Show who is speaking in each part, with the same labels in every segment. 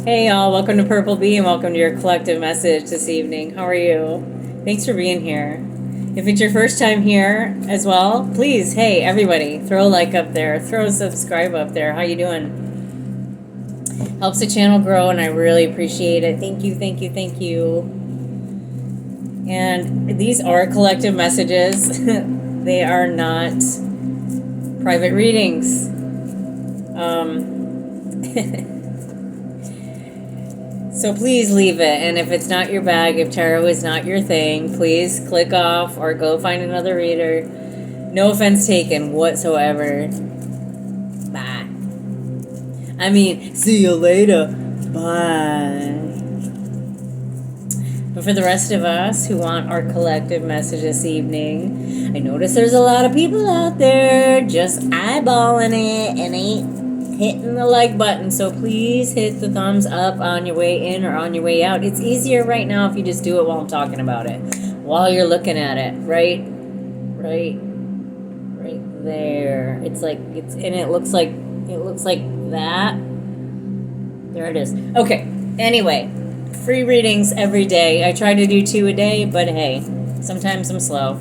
Speaker 1: Hey y'all, welcome to Purple Bee and welcome to your collective message this evening. How are you? Thanks for being here. If it's your first time here as well, please, hey everybody, throw a like up there, throw a subscribe up there. How you doing? Helps the channel grow and I really appreciate it. Thank you, thank you, thank you. And these are collective messages. They are not private readings. So please leave it, and if it's not your bag, if tarot is not your thing, please click off or go find another reader. No offense taken whatsoever. Bye. I mean, see you later. Bye. But for the rest of us who want our collective message this evening, I notice there's a lot of people out there just eyeballing it and ain't hitting the like button, so please hit the thumbs up on your way in or on your way out. It's easier right now if you just do it while I'm talking about it, while you're looking at it, right there. It's like it looks like that. There it is. Okay. Anyway, free readings every day. I try to do 2 a day, but hey, sometimes I'm slow.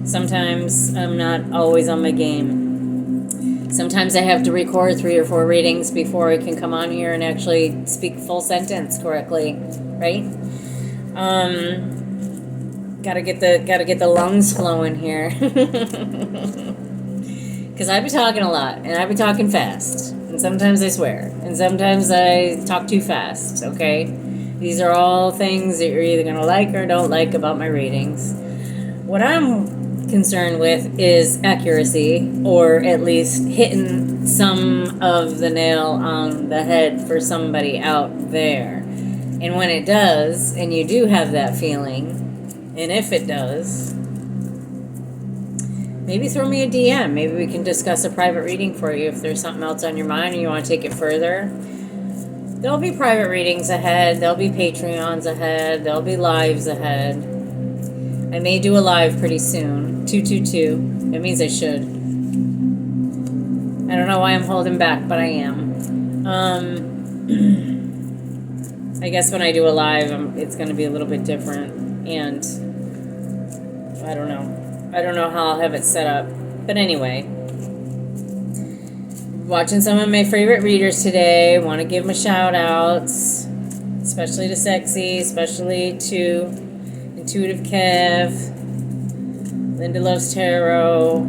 Speaker 1: Sometimes I'm not always on my game. Sometimes I have to record 3 or 4 readings before I can come on here and actually speak full sentence correctly, right? Gotta get the lungs flowing here. Because I be talking a lot, and I be talking fast, and sometimes I swear, and sometimes I talk too fast, okay? These are all things that you're either gonna like or don't like about my readings. What I'm concerned with is accuracy, or at least hitting some of the nail on the head for somebody out there. And when it does, and you do have that feeling, and if it does, maybe throw me a DM. Maybe we can discuss a private reading for you if there's something else on your mind and you want to take it further. There'll be private readings ahead. There'll be Patreons ahead. There'll be lives ahead. I may do a live pretty soon. 222. That means I should. I don't know why I'm holding back, but I am. I guess when I do a live, it's going to be a little bit different. And I don't know. I don't know how I'll have it set up. But anyway. Watching some of my favorite readers today. Want to give them a shout outs. Especially to Sexy. Especially to Intuitive Kev, Linda Loves Tarot,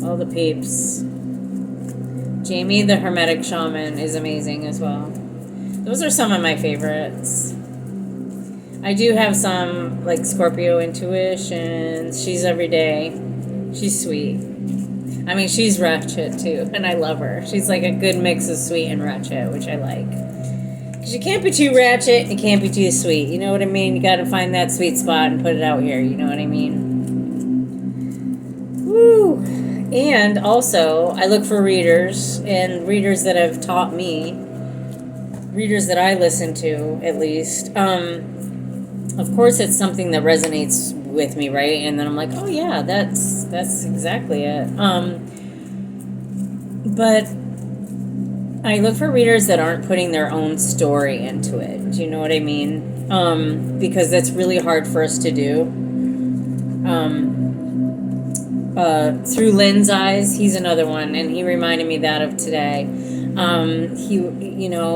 Speaker 1: all the peeps. Jamie the Hermetic Shaman is amazing as well. Those are some of my favorites. I do have some, like Scorpio Intuition. She's every day. She's sweet. I mean, she's ratchet too, and I love her. She's like a good mix of sweet and ratchet, which I like. Because you can't be too ratchet, you can't be too sweet. You know what I mean? You got to find that sweet spot and put it out here. You know what I mean? Woo! And also, I look for readers, and readers that have taught me, readers that I listen to, at least. Of course, it's something that resonates with me, right? And then I'm like, oh yeah, that's exactly it. But I look for readers that aren't putting their own story into it. Do you know what I mean? Because that's really hard for us to do. Through Lynn's eyes, he's another one, and he reminded me that of today.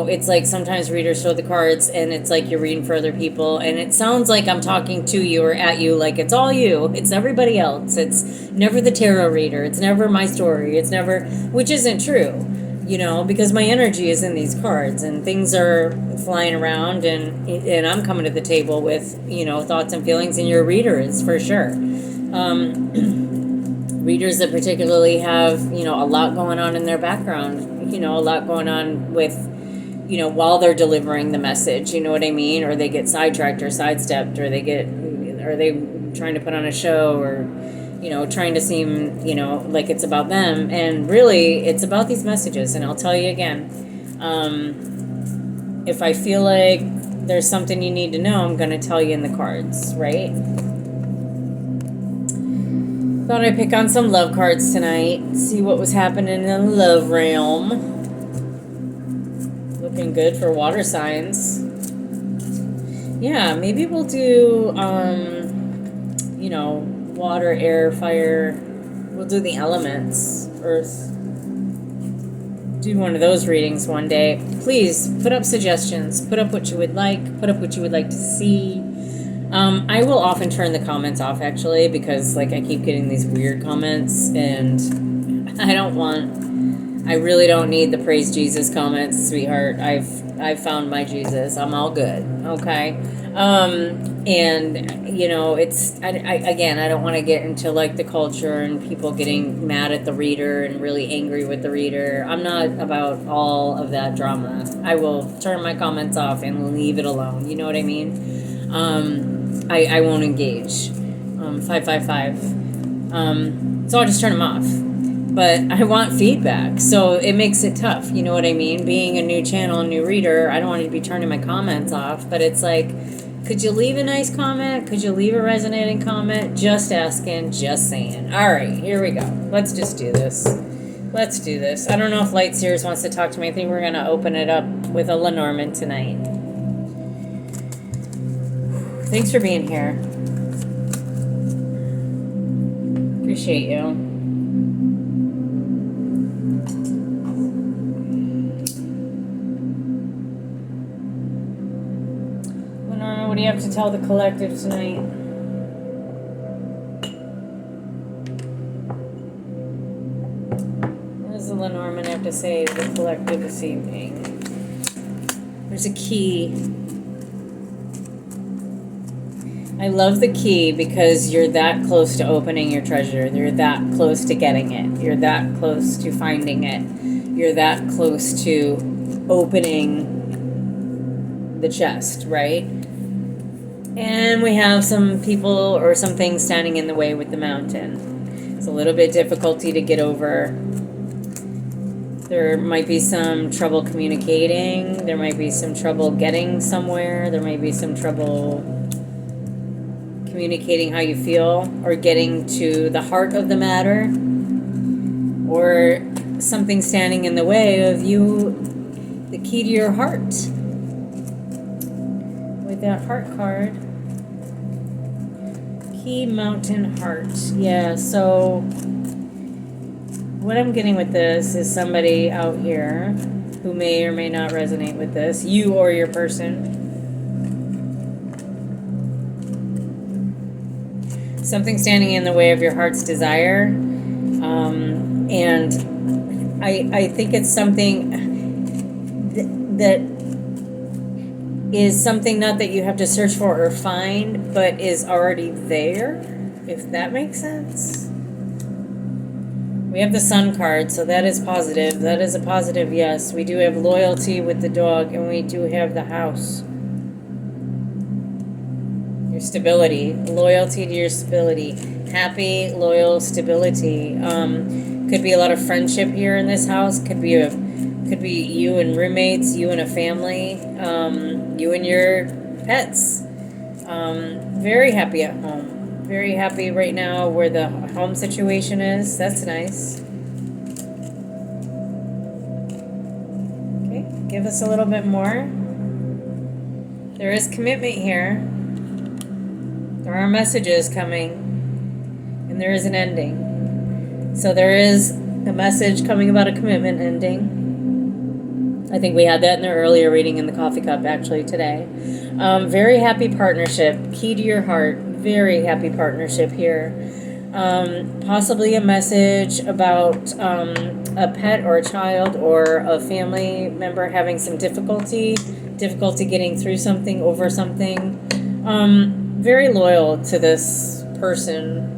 Speaker 1: It's like sometimes readers show the cards, and it's like you're reading for other people, and it sounds like I'm talking to you or at you, like it's all you. It's everybody else. It's never the tarot reader. It's never my story. It's never, which isn't true. Because my energy is in these cards and things are flying around and I'm coming to the table with, thoughts and feelings, and your reader is for sure. Readers that particularly have, a lot going on in their background, a lot going on with, while they're delivering the message, you know what I mean? Or they get sidetracked or sidestepped, or are they trying to put on a show, or trying to seem, like it's about them. And really, it's about these messages. And I'll tell you again, if I feel like there's something you need to know, I'm going to tell you in the cards, right? Thought I'd pick on some love cards tonight. See what was happening in the love realm. Looking good for water signs. Yeah, maybe we'll do, water, air, fire. We'll do the elements. Earth. Do one of those readings one day. Please put up suggestions. Put up what you would like. Put up what you would like to see. I will often turn the comments off, actually, because I keep getting these weird comments, and I really don't need the praise Jesus comments, sweetheart. I've found my Jesus. I'm all good. Okay. I don't want to get into the culture and people getting mad at the reader and really angry with the reader. I'm not about all of that drama. I will turn my comments off and leave it alone. You know what I mean? I won't engage. 555. So I'll just turn them off. But I want feedback, so it makes it tough. You know what I mean? Being a new channel, a new reader, I don't want to be turning my comments off. But it's could you leave a nice comment? Could you leave a resonating comment? Just asking, just saying. All right, here we go. Let's just do this. Let's do this. I don't know if Light Sears wants to talk to me. I think we're going to open it up with a Lenormand tonight. Thanks for being here. Appreciate you. Lenormand, what do you have to tell the collective tonight? What does the Lenormand have to say to the collective this evening? There's a key. I love the key because you're that close to opening your treasure. You're that close to getting it. You're that close to finding it. You're that close to opening the chest, right? And we have some people or some things standing in the way with the mountain. It's a little bit difficulty to get over. There might be some trouble communicating. There might be some trouble getting somewhere. There might be some trouble communicating how you feel or getting to the heart of the matter, or something standing in the way of you, the key to your heart. With that heart card, key, mountain, heart. Yeah, so what I'm getting with this is somebody out here who may or may not resonate with this, you or your person. Something standing in the way of your heart's desire. And I think it's something that is something not that you have to search for or find, but is already there, if that makes sense. We have the Sun card, so that is positive. That is a positive yes. We do have loyalty with the dog, and we do have the house. Your stability, loyalty to your stability, happy, loyal stability. Could be a lot of friendship here in this house. Could be you and roommates, you and a family, you and your pets. Very happy at home. Very happy right now where the home situation is. That's nice. Okay, give us a little bit more. There is commitment here. There are messages coming, and there is an ending. So there is a message coming about a commitment ending. I think we had that in the earlier reading in the coffee cup, actually, today. Very happy partnership, key to your heart. Very happy partnership here. Possibly a message about a pet or a child or a family member having some difficulty getting through something, over something. Very loyal to this person.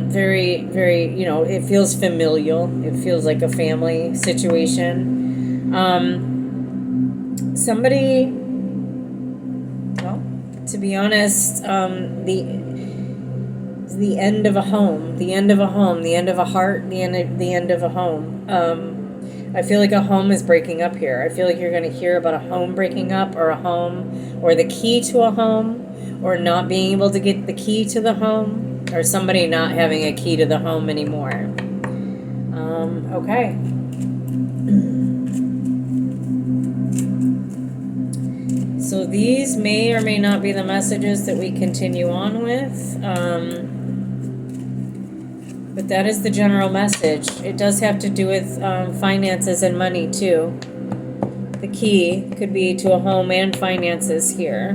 Speaker 1: Very, very, it feels familial. It feels like a family situation. Somebody, well, to be honest, the end of a home, the end of a home, the end of a heart, the end of a home. I feel like a home is breaking up here. I feel like you're going to hear about a home breaking up, or a home, or the key to a home, or not being able to get the key to the home. or somebody not having a key to the home anymore. Okay. So these may or may not be the messages that we continue on with. But that is the general message. It does have to do with finances and money too. The key could be to a home and finances here.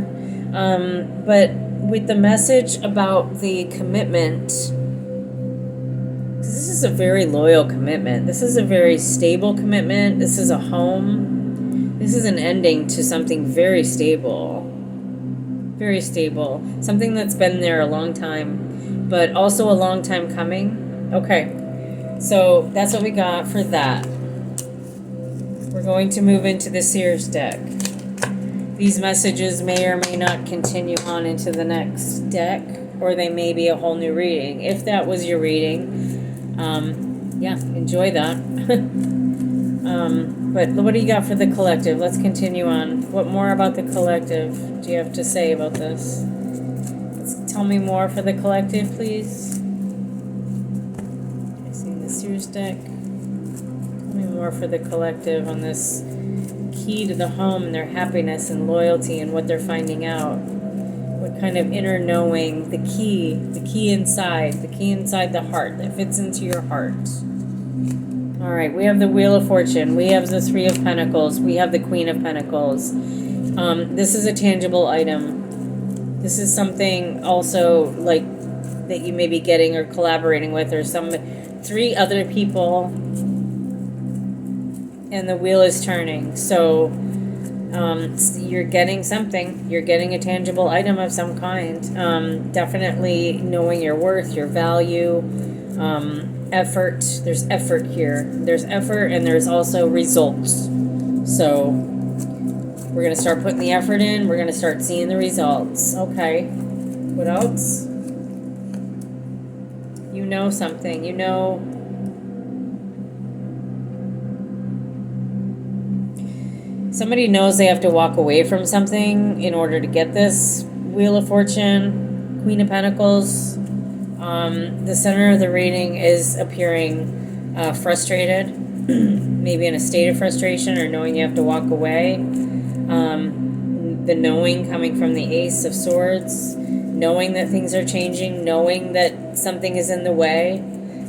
Speaker 1: But with the message about the commitment, this is a very loyal commitment. This is a very stable commitment. This is a home. This is an ending to something very stable. Very stable. Something that's been there a long time, but also a long time coming. Okay, so that's what we got for that. We're going to move into the Seers deck. These messages may or may not continue on into the next deck, or they may be a whole new reading. If that was your reading, yeah, enjoy that. But what do you got for the collective? Let's continue on. What more about the collective do you have to say about this? Tell me more for the collective, please. I see the Seers deck. Tell me more for the collective on this key to the home and their happiness and loyalty and what they're finding out. What kind of inner knowing, the key inside the heart that fits into your heart. All right, we have the Wheel of Fortune. We have the Three of Pentacles. We have the Queen of Pentacles. This is a tangible item. This is something also like that you may be getting or collaborating with, or three other people, and the wheel is turning. So you're getting something. You're getting a tangible item of some kind. Definitely knowing your worth, your value, effort. There's effort here. There's effort, and there's also results. So we're going to start putting the effort in. We're going to start seeing the results. Okay. What else? You know something. You know. Somebody knows they have to walk away from something in order to get this Wheel of Fortune, Queen of Pentacles. The center of the reading is appearing frustrated, maybe in a state of frustration or knowing you have to walk away. The knowing coming from the Ace of Swords, knowing that things are changing, knowing that something is in the way.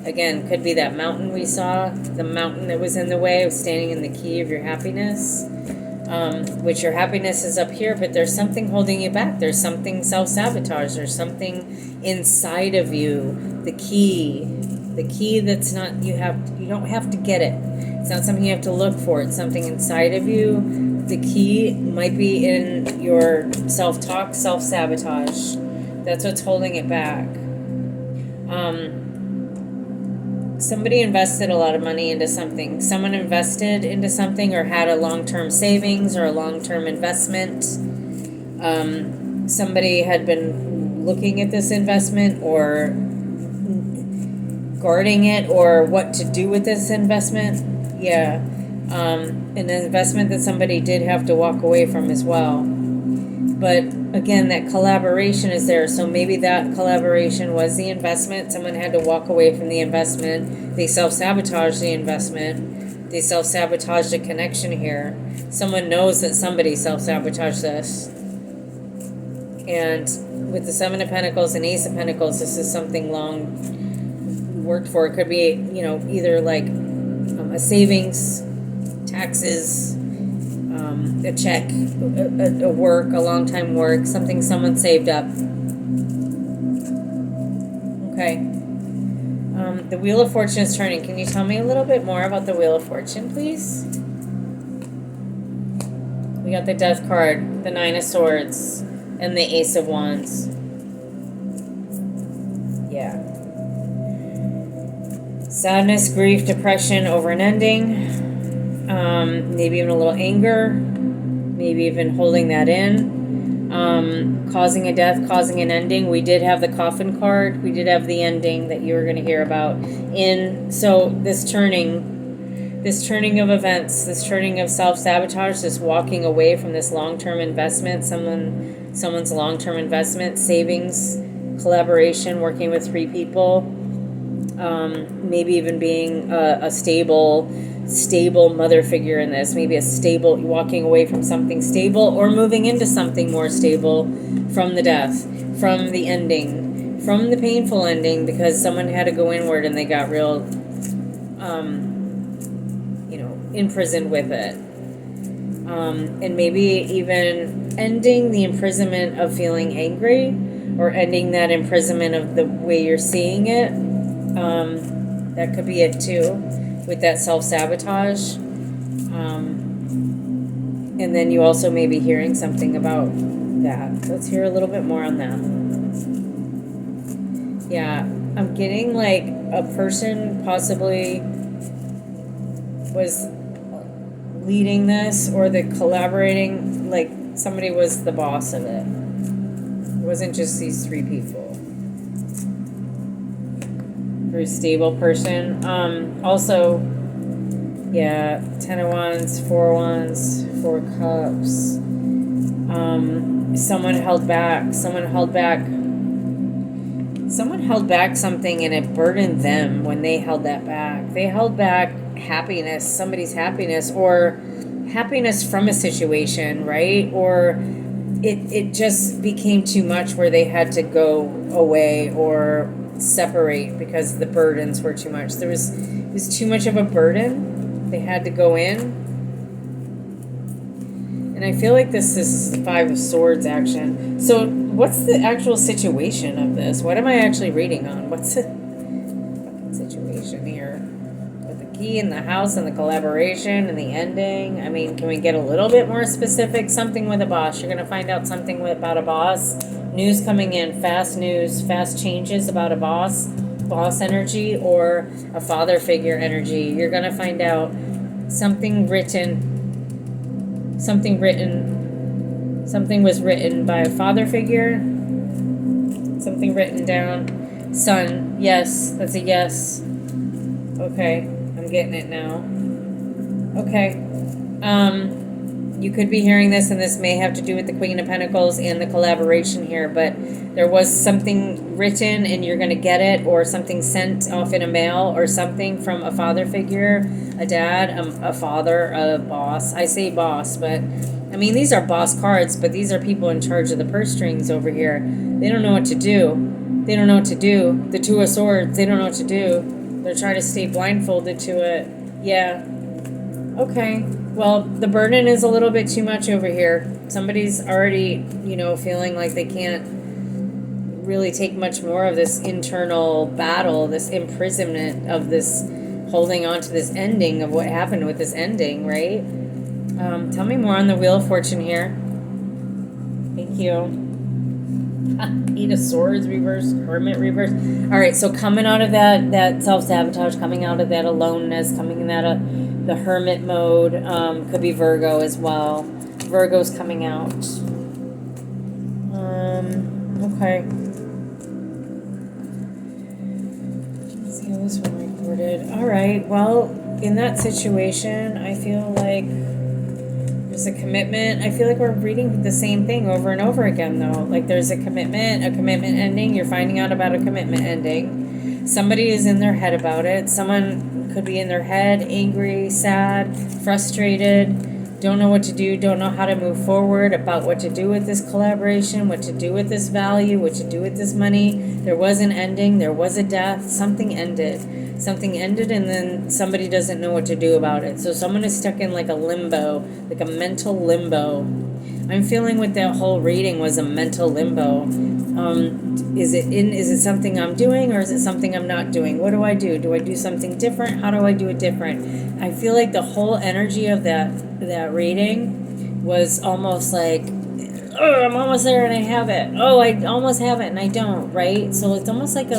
Speaker 1: Again, could be that mountain we saw, the mountain that was in the way of standing in the key of your happiness. Which your happiness is up here, but there's something holding you back. There's something self-sabotage. There's something inside of you. The key that's not, you don't have to get it. It's not something you have to look for. It's something inside of you. The key might be in your self-talk, self-sabotage. That's what's holding it back. Somebody invested a lot of money into something. Someone invested into something or had a long-term savings or a long-term investment. Somebody had been looking at this investment or guarding it or what to do with this investment. Yeah. An investment that somebody did have to walk away from as well. But again, that collaboration is there. So maybe that collaboration was the investment. Someone had to walk away from the investment. They self-sabotaged the investment. They self-sabotaged the connection here. Someone knows that somebody self-sabotaged this. And with the Seven of Pentacles and Ace of Pentacles, this is something long worked for. It could be, either like a savings, taxes, a check, a work, a long time work, something someone saved up. Okay. The Wheel of Fortune is turning. Can you tell me a little bit more about the Wheel of Fortune, please? We got the Death card, the Nine of Swords, and the Ace of Wands. Yeah. Sadness, grief, depression over an ending. Maybe even a little anger, maybe even holding that in, causing a death, causing an ending. We did have the Coffin card. We did have the ending that you were going to hear about. So this turning of events, this turning of self-sabotage, this walking away from this long-term investment, someone's long-term investment, savings, collaboration, working with 3 people, maybe even being a stable mother figure in this, maybe a stable, walking away from something stable or moving into something more stable from the death, from the ending, from the painful ending, because someone had to go inward and they got real, imprisoned with it. And maybe even ending the imprisonment of feeling angry, or ending that imprisonment of the way you're seeing it. That could be it too, with that self-sabotage. And then you also may be hearing something about that. Let's hear a little bit more on that. Yeah, I'm getting like a person possibly was leading this, or the collaborating, like somebody was the boss of it. It wasn't just these 3 people. Very stable person. Also, yeah, 10 of Wands, 4 of Wands, 4 of Cups. Someone held back something, and it burdened them when they held that back. They held back happiness, somebody's happiness, or happiness from a situation, right? Or it just became too much where they had to go away or separate because the burdens were too much. It was too much of a burden. They had to go in. And I feel like this is the 5 of Swords action. So what's the actual situation of this? What am I actually reading on? What's the situation here? With the key and the house and the collaboration and the ending. I mean, can we get a little bit more specific? Something with a boss. You're going to find out something about a boss. News coming in. Fast news. Fast changes about a boss. Boss energy, or a father figure energy. You're going to find out something written. Something was written by a father figure. Something written down. Son. Yes. That's a yes. Okay. I'm getting it now. Okay. You could be hearing this, and this may have to do with the Queen of Pentacles and the collaboration here, but there was something written and you're going to get it, or something sent off in a mail, or something from a father figure, a dad, a father, a boss. I say boss, but I mean, these are boss cards, but these are people in charge of the purse strings over here. They don't know what to do. They don't know what to do. The 2 of Swords, they don't know what to do. They're trying to stay blindfolded to it. Yeah. Okay. Well, the burden is a little bit too much over here. Somebody's already, feeling like they can't really take much more of this internal battle, this imprisonment of this, holding on to this ending of what happened with this ending, right? Tell me more on the Wheel of Fortune here. Thank you. 8 of Swords reverse, Hermit reverse. All right, so coming out of that self-sabotage, coming out of that aloneness, coming out of the Hermit mode, could be Virgo as well. Virgo's coming out. Okay. Let's see how this one recorded. All right, well, in that situation, I feel like there's a commitment. I feel like we're reading the same thing over and over again, though. Like, there's a commitment ending. You're finding out about a commitment ending. Somebody is in their head about it. Someone could be in their head, angry, sad, frustrated, don't know what to do, don't know how to move forward, about what to do with this collaboration, what to do with this value, what to do with this money. There was an ending. There was a death. Something ended, and then somebody doesn't know what to do about it. So someone is stuck in like a limbo, like a mental limbo. I'm feeling with that whole reading was a mental limbo. Is it something I'm doing, or is it something I'm not doing? What do I do? Do I do something different? How do I do it different? I feel like the whole energy of that reading was almost like, oh, I'm almost there and I have it. Oh, I almost have it and I don't, right? So it's almost like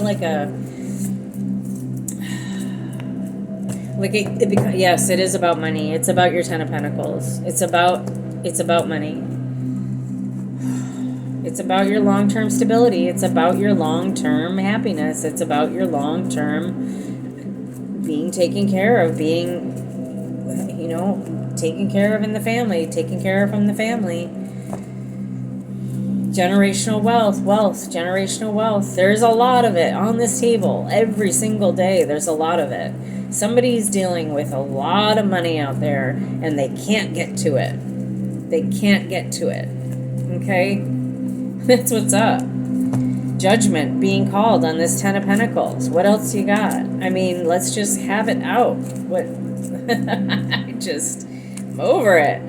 Speaker 1: yes, it is about money. It's about your 10 of Pentacles. It's about money. It's about your long-term stability. It's about your long-term happiness. It's about your long-term being taken care of, being, taken care of in the family, taken care of from the family. Generational wealth, generational wealth. There's a lot of it on this table. Every single day, there's a lot of it. Somebody's dealing with a lot of money out there, and they can't get to it. They can't get to it. Okay? That's what's up. Judgment being called on this Ten of Pentacles. What else you got? I mean, let's just have it out. What? I'm over it.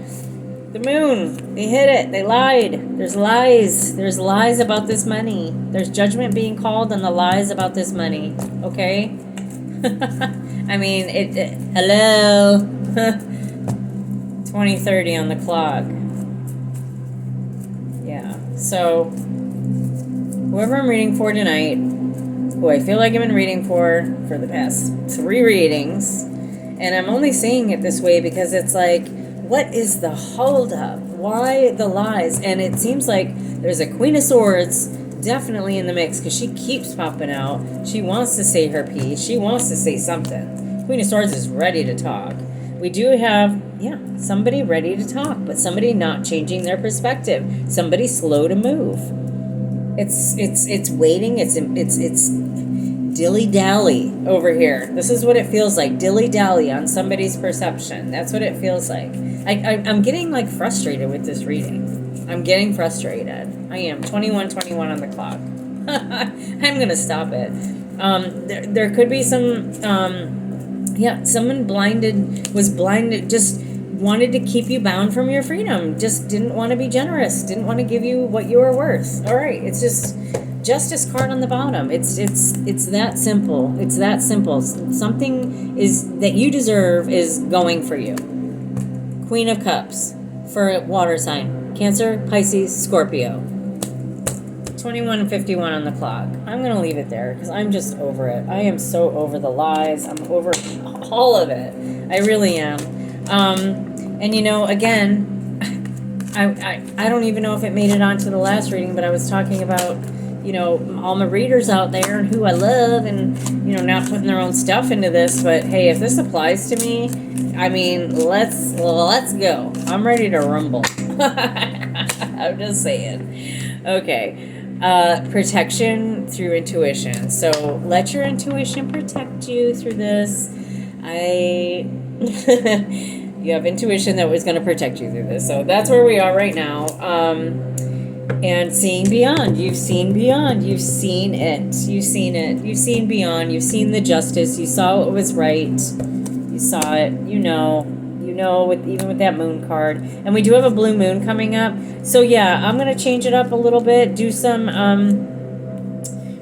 Speaker 1: The moon, they hit it, they lied. There's lies. There's lies about this money. There's judgment being called on the lies about this money. Okay? I mean, hello. 2030 on the clock. Yeah. So, whoever I'm reading for tonight, who I feel like I've been reading for the past 3 readings, and I'm only saying it this way because it's like, what is the holdup? Why the lies? And it seems like there's a Queen of Swords definitely in the mix because she keeps popping out. She wants to say her piece. She wants to say something. Queen of Swords is ready to talk. We do have, somebody ready to talk, but somebody not changing their perspective. Somebody slow to move. It's waiting. It's dilly-dally over here. This is what it feels like. Dilly-dally on somebody's perception. That's what it feels like. I'm getting like frustrated with this reading. I'm getting frustrated. I am. 21:21 on the clock. I'm gonna stop it. There could be some someone was blinded, just wanted to keep you bound from your freedom, just didn't want to be generous, didn't want to give you what you were worth. All right, it's just Justice card on the bottom. It's that simple. It's that simple. Something is that you deserve is going for you. Queen of Cups for water sign. Cancer, Pisces, Scorpio. 21:51 on the clock. I'm going to leave it there because I'm just over it. I am so over the lies. I'm over all of it. I really am. And again, I don't even know if it made it onto the last reading, but I was talking about all my readers out there and who I love and, not putting their own stuff into this. But hey, if this applies to me, I mean, let's go. I'm ready to rumble. I'm just saying. Okay. Protection through intuition. So let your intuition protect you through this. You have intuition that was going to protect you through this. So that's where we are right now. And seeing beyond. You've seen beyond. You've seen it. You've seen it. You've seen beyond. You've seen the justice. You saw what was right. You saw it. Even with that moon card. And we do have a blue moon coming up. So yeah, I'm going to change it up a little bit. Do some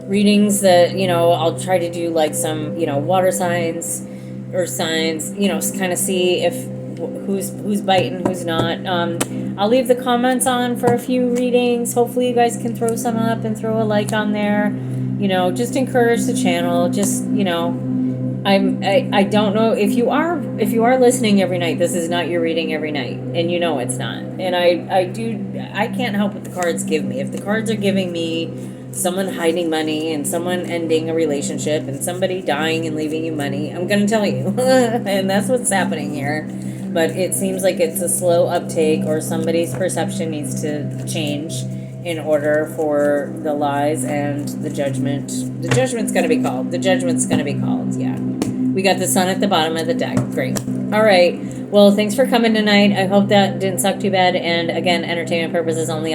Speaker 1: readings that, I'll try to do like some, water signs, earth signs, kind of see if who's biting, who's not. I'll leave the comments on for a few readings. Hopefully you guys can throw some up and throw a like on there. Just encourage the channel. Just, I don't know if you are listening every night. This is not your reading every night, and it's not. And I can't help what the cards give me. If the cards are giving me someone hiding money and someone ending a relationship and somebody dying and leaving you money, I'm gonna tell you, and that's what's happening here. But it seems like it's a slow uptake, or somebody's perception needs to change in order for the lies and the judgment. The judgment's going to be called. The judgment's going to be called, yeah. We got the sun at the bottom of the deck. Great. All right. Well, thanks for coming tonight. I hope that didn't suck too bad. And again, entertainment purposes only.